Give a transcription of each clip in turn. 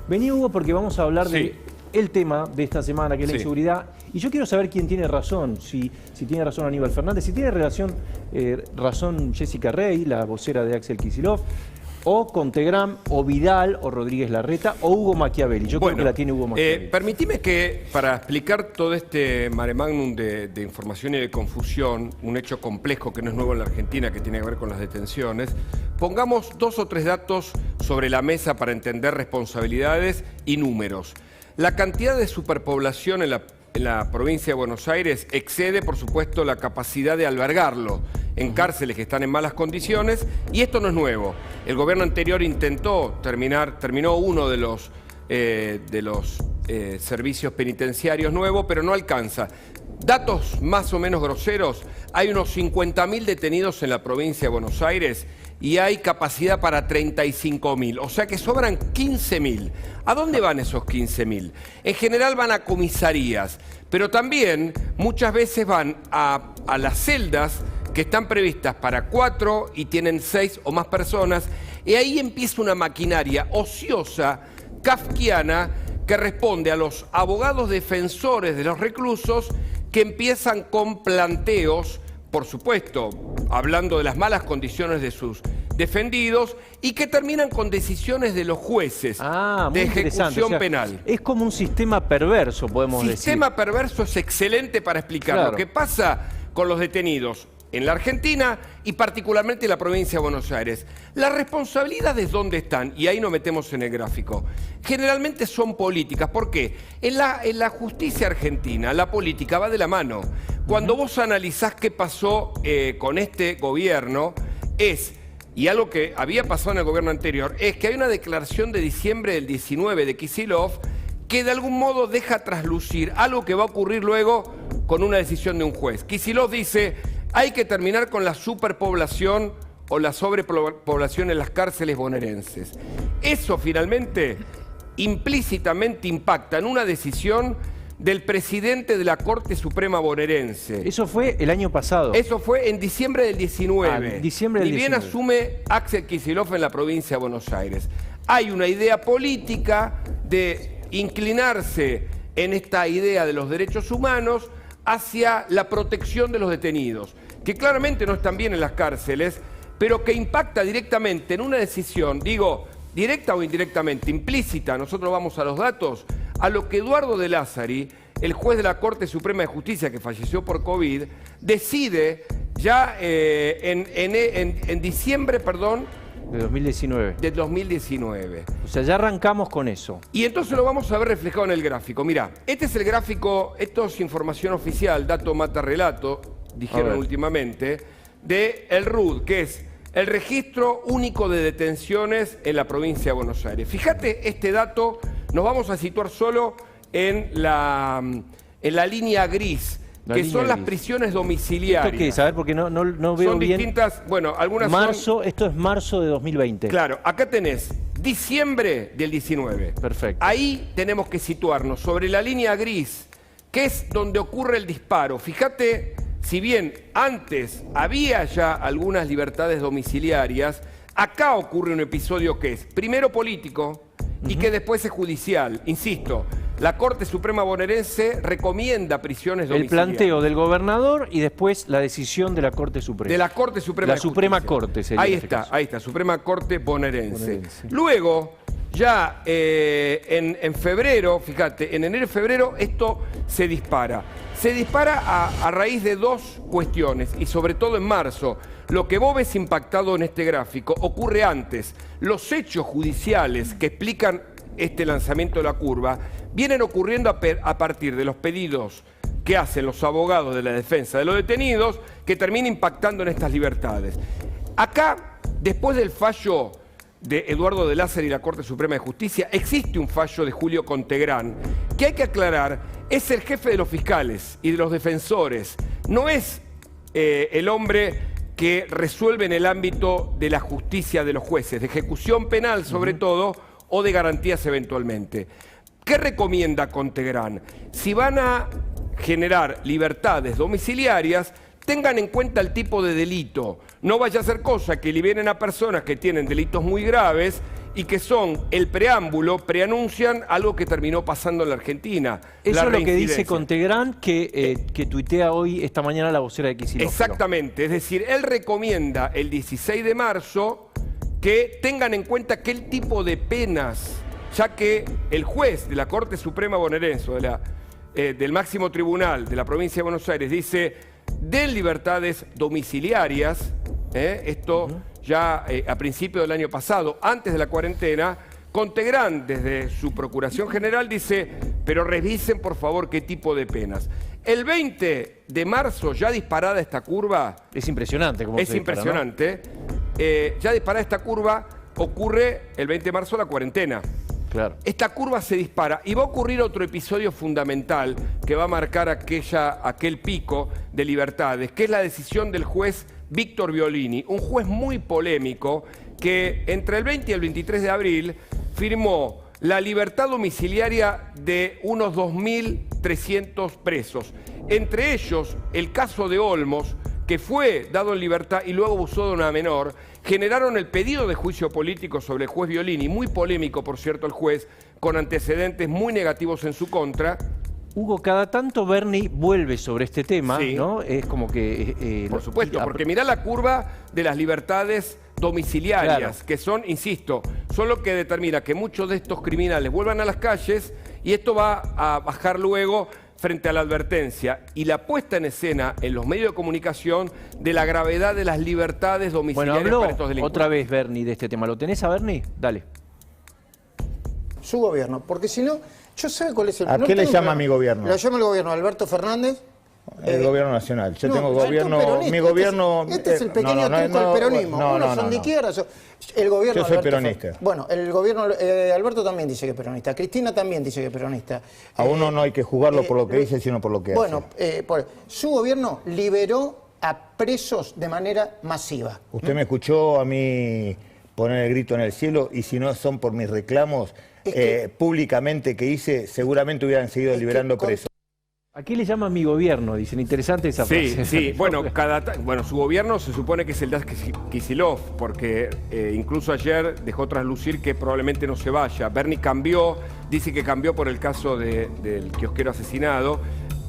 Vení, Hugo, porque vamos a hablar Sí. del tema de esta semana, que es la Sí. inseguridad. Y yo quiero saber quién tiene razón, si tiene razón Aníbal Fernández, si tiene razón Jessica Rey, la vocera de Axel Kicillof, o Contegram, o Vidal, o Rodríguez Larreta, o Hugo Machiavelli. Yo creo que la tiene Hugo Machiavelli. Permitime que, para explicar todo este mare magnum de información y de confusión, un hecho complejo que no es nuevo en la Argentina, que tiene que ver con las detenciones, pongamos 2 o 3 datos sobre la mesa para entender responsabilidades y números. La cantidad de superpoblación en la provincia de Buenos Aires excede, por supuesto, la capacidad de albergarlo en cárceles que están en malas condiciones, y esto no es nuevo. El gobierno anterior terminó uno de los servicios penitenciarios nuevos, pero no alcanza. Datos más o menos groseros: hay unos 50.000 detenidos en la provincia de Buenos Aires y hay capacidad para 35.000, o sea que sobran 15.000. ¿A dónde van esos 15.000? En general van a comisarías, pero también muchas veces van a las celdas que están previstas para 4 y tienen 6 o más personas, y ahí empieza una maquinaria ociosa, kafkiana, que responde a los abogados defensores de los reclusos, que empiezan con planteos, por supuesto, hablando de las malas condiciones de sus defendidos, y que terminan con decisiones de los jueces de ejecución penal. Es como un sistema perverso, podemos decir. Sistema perverso es excelente para explicar lo que pasa con los detenidos en la Argentina y particularmente en la provincia de Buenos Aires. Las responsabilidades, ¿dónde están? Y ahí nos metemos en el gráfico. Generalmente son políticas. ¿Por qué? En la justicia argentina, la política va de la mano. Cuando vos analizás qué pasó con este gobierno, y algo que había pasado en el gobierno anterior, es que hay una declaración de diciembre del 19 de Kicillof que de algún modo deja traslucir algo que va a ocurrir luego con una decisión de un juez. Kicillof dice: hay que terminar con la superpoblación o la sobrepoblación en las cárceles bonaerenses. Eso finalmente, implícitamente impacta en una decisión del presidente de la Corte Suprema bonaerense. Eso fue el año pasado. Eso fue en diciembre del 19. Diciembre del Ni bien 19. asume Axel Kicillof en la provincia de Buenos Aires. Hay una idea política de inclinarse en esta idea de los derechos humanos hacia la protección de los detenidos, que claramente no están bien en las cárceles, pero que impacta directamente en una decisión, digo, directa o indirectamente, implícita, nosotros vamos a los datos, a lo que Eduardo de Lázari, el juez de la Corte Suprema de Justicia que falleció por COVID, decide ya en diciembre, de 2019. de 2019. O sea, ya arrancamos con eso. Y entonces lo vamos a ver reflejado en el gráfico. Mirá, este es el gráfico, esto es información oficial, dato mata relato, dijeron últimamente, de el RUD, que es el Registro Único de Detenciones en la provincia de Buenos Aires. Fíjate este dato, nos vamos a situar solo en la línea gris, que son las prisiones domiciliarias. ¿Esto qué es? A ver, porque no veo son bien. Distintas, bueno, algunas son... Esto es marzo de 2020. Claro, acá tenés diciembre del 19. Perfecto. Ahí tenemos que situarnos sobre la línea gris, que es donde ocurre el disparo. Fíjate, si bien antes había ya algunas libertades domiciliarias, acá ocurre un episodio que es primero político y que después es judicial. Insisto, la Corte Suprema bonaerense recomienda prisiones domiciliarias. El planteo del gobernador y después la decisión de la Corte Suprema. De la Corte Suprema. La Suprema Corte sería. Ahí está, Suprema Corte bonaerense. Luego, ya en febrero, fíjate, en enero y febrero esto se dispara. Se dispara a raíz de 2 cuestiones, y sobre todo en marzo. Lo que vos ves impactado en este gráfico ocurre antes. Los hechos judiciales que explican este lanzamiento de la curva vienen ocurriendo a partir de los pedidos que hacen los abogados de la defensa de los detenidos, que termina impactando en estas libertades. Acá, después del fallo de Eduardo de Lázari y la Corte Suprema de Justicia, existe un fallo de Julio Contegrán, que hay que aclarar, es el jefe de los fiscales y de los defensores, no es el hombre que resuelve en el ámbito de la justicia de los jueces, de ejecución penal sobre todo, o de garantías eventualmente. ¿Qué recomienda Contegrán? Si van a generar libertades domiciliarias, tengan en cuenta el tipo de delito. No vaya a ser cosa que liberen a personas que tienen delitos muy graves y que son el preámbulo, preanuncian algo que terminó pasando en la Argentina. Eso es lo que dice Contegrán, que tuitea hoy, esta mañana, la vocera de Kicillof. Exactamente, es decir, él recomienda el 16 de marzo que tengan en cuenta qué tipo de penas, ya que el juez de la Corte Suprema bonaerense, del máximo tribunal de la provincia de Buenos Aires, dice, den libertades domiciliarias, esto ya a principios del año pasado, antes de la cuarentena. Contegrán, desde su Procuración General, dice, pero revisen por favor qué tipo de penas. El 20 de marzo, ya disparada esta curva... Es impresionante cómo se dispara, impresionante. ¿No? Ya disparada esta curva, ocurre el 20 de marzo la cuarentena. Claro. Esta curva se dispara y va a ocurrir otro episodio fundamental que va a marcar aquel pico de libertades, que es la decisión del juez Víctor Violini, un juez muy polémico que entre el 20 y el 23 de abril firmó la libertad domiciliaria de unos 2.300 presos. Entre ellos, el caso de Olmos, que fue dado en libertad y luego abusó de una menor, generaron el pedido de juicio político sobre el juez Violini, muy polémico, por cierto, el juez, con antecedentes muy negativos en su contra. Hugo, cada tanto Bernie vuelve sobre este tema, sí, ¿no? Es como que... por supuesto, porque mirá la curva de las libertades domiciliarias, claro, que son, insisto, son lo que determina que muchos de estos criminales vuelvan a las calles y esto va a bajar luego frente a la advertencia y la puesta en escena en los medios de comunicación de la gravedad de las libertades domiciliarias para estos delincuentes. Otra vez, Bernie, de este tema. ¿Lo tenés a Bernie? Dale. Su gobierno, porque si no, yo sé cuál es el... ¿A qué le llama mi gobierno? Lo llama el gobierno Alberto Fernández. El gobierno nacional. Yo tengo gobierno... Mi gobierno... Este es el pequeño truco del peronismo. Unos son de izquierda. El gobierno... Yo soy peronista. Bueno, el gobierno... Alberto también dice que es peronista. Cristina también dice que es peronista. A uno no hay que juzgarlo por lo que dice, sino por lo que hace. Bueno, su gobierno liberó a presos de manera masiva. Usted me escuchó a mí poner el grito en el cielo y si no son por mis reclamos públicamente que hice, seguramente hubieran seguido liberando presos. ¿A qué le llama mi gobierno? Dicen, interesante esa frase. Sí, bueno, su gobierno se supone que es el de Kicillof, porque incluso ayer dejó traslucir que probablemente no se vaya. Bernie cambió, dice que cambió por el caso del kiosquero asesinado,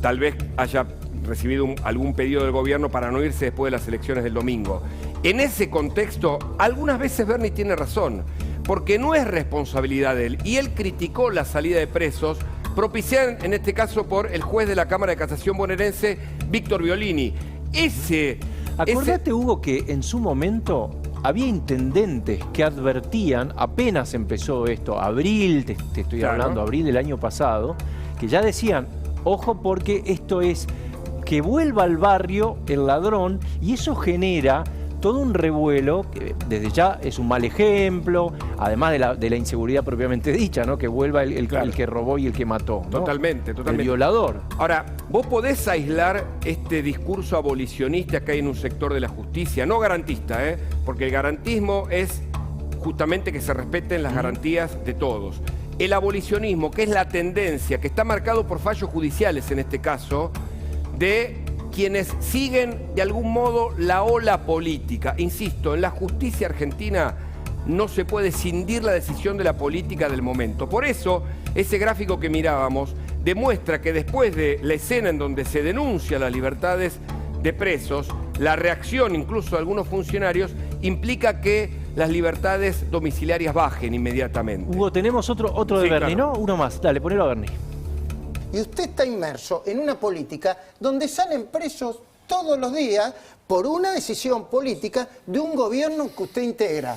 tal vez haya recibido algún pedido del gobierno para no irse después de las elecciones del domingo. En ese contexto, algunas veces Bernie tiene razón, porque no es responsabilidad de él, y él criticó la salida de presos, propiciada en este caso por el juez de la Cámara de Casación bonaerense, Víctor Violini. Acordate, Hugo, que en su momento había intendentes que advertían, apenas empezó esto, abril, te estoy hablando, abril del año pasado, que ya decían, ojo porque esto es que vuelva al barrio el ladrón y eso genera todo un revuelo, que desde ya es un mal ejemplo, además de la inseguridad propiamente dicha, ¿no? Que vuelva el que robó y el que mató, ¿no? Totalmente. El violador. Ahora, vos podés aislar este discurso abolicionista que hay en un sector de la justicia, no garantista, porque el garantismo es justamente que se respeten las garantías de todos. El abolicionismo, que es la tendencia, que está marcado por fallos judiciales en este caso, de quienes siguen de algún modo la ola política. Insisto, en la justicia argentina no se puede escindir la decisión de la política del momento. Por eso, ese gráfico que mirábamos demuestra que después de la escena en donde se denuncian las libertades de presos, la reacción incluso de algunos funcionarios implica que las libertades domiciliarias bajen inmediatamente. Hugo, tenemos otro de Bernie, claro, ¿no? Uno más. Dale, ponelo a Bernie. Y usted está inmerso en una política donde salen presos todos los días por una decisión política de un gobierno que usted integra.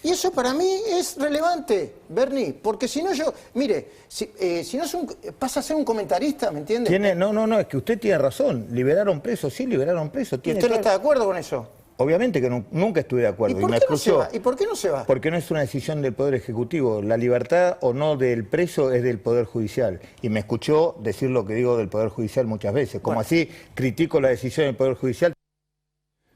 Y eso para mí es relevante, Bernie, porque si no si no pasa a ser un comentarista, ¿me entiende? No, es que usted tiene razón. Liberaron presos, sí, liberaron presos. ¿Y usted no está de acuerdo con eso? Obviamente que nunca estuve de acuerdo. ¿Y por qué no se va? ¿Y por qué no se va? Porque no es una decisión del Poder Ejecutivo. La libertad o no del preso es del Poder Judicial. Y me escuchó decir lo que digo del Poder Judicial muchas veces. Como así critico la decisión del Poder Judicial.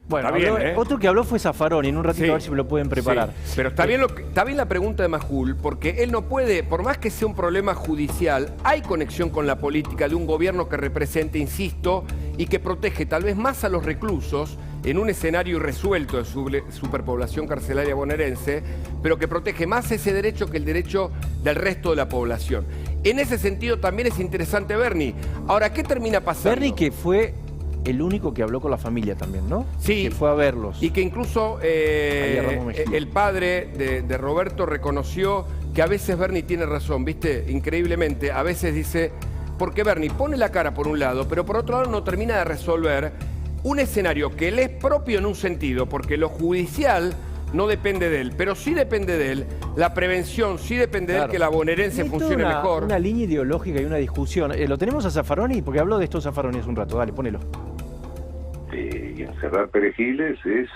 Bueno, otro que habló fue Zaffaroni, en un ratito a ver si me lo pueden preparar. Sí, pero está bien la pregunta de Majul, porque él no puede, por más que sea un problema judicial, hay conexión con la política de un gobierno que represente, insisto, y que protege tal vez más a los reclusos en un escenario irresuelto de superpoblación carcelaria bonaerense, pero que protege más ese derecho que el derecho del resto de la población. En ese sentido también es interesante Bernie. Ahora, ¿qué termina pasando? Bernie, que fue el único que habló con la familia también, ¿no? Sí. Que fue a verlos. Y que incluso el padre de Roberto reconoció que a veces Bernie tiene razón, ¿viste? Increíblemente, a veces dice, porque Bernie pone la cara por un lado, pero por otro lado no termina de resolver un escenario que le es propio en un sentido, porque lo judicial no depende de él, pero sí depende de él, la prevención sí depende de él, que la bonaerense funcione mejor. Una línea ideológica y una discusión. ¿Lo tenemos a Zaffaroni? Porque habló de esto Zaffaroni hace un rato. Dale, ponelo. Y encerrar perejiles es,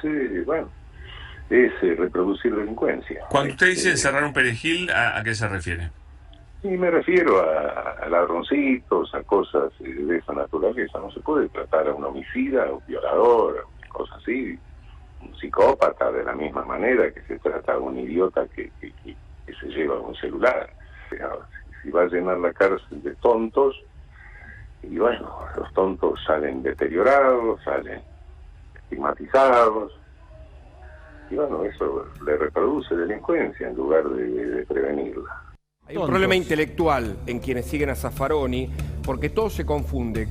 reproducir delincuencia. Cuando usted dice encerrar un perejil, ¿a qué se refiere? Y me refiero a ladroncitos, a cosas de esa naturaleza. No se puede tratar a un homicida, a un violador, cosas así, un psicópata de la misma manera que se trata a un idiota que se lleva un celular. Si va a llenar la cárcel de tontos, y bueno, los tontos salen deteriorados, salen estigmatizados, y bueno, eso le reproduce delincuencia en lugar de prevenirla. Hay un problema intelectual en quienes siguen a Zaffaroni, porque todo se confunde.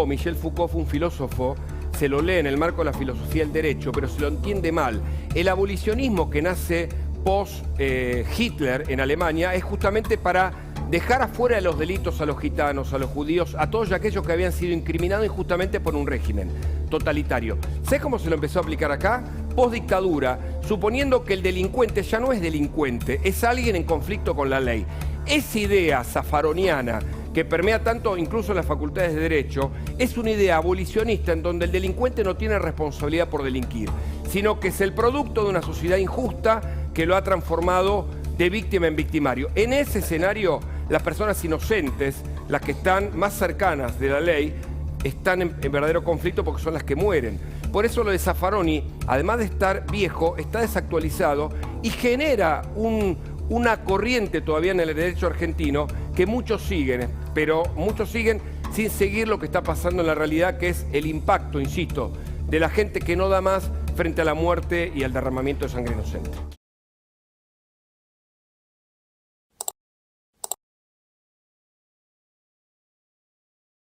Michel Foucault fue un filósofo, se lo lee en el marco de la filosofía del derecho, pero se lo entiende mal. El abolicionismo que nace post-Hitler en Alemania es justamente para dejar afuera de los delitos a los gitanos, a los judíos, a todos aquellos que habían sido incriminados injustamente por un régimen totalitario. ¿Sabes cómo se lo empezó a aplicar acá? Post-dictadura, suponiendo que el delincuente ya no es delincuente, es alguien en conflicto con la ley. Esa idea zaffaroniana que permea tanto incluso en las facultades de Derecho, es una idea abolicionista en donde el delincuente no tiene responsabilidad por delinquir, sino que es el producto de una sociedad injusta que lo ha transformado de víctima en victimario. En ese escenario, las personas inocentes, las que están más cercanas de la ley, están en verdadero conflicto porque son las que mueren. Por eso lo de Zaffaroni, además de estar viejo, está desactualizado y genera una corriente todavía en el derecho argentino que muchos siguen, pero muchos siguen sin seguir lo que está pasando en la realidad, que es el impacto, insisto, de la gente que no da más frente a la muerte y al derramamiento de sangre inocente.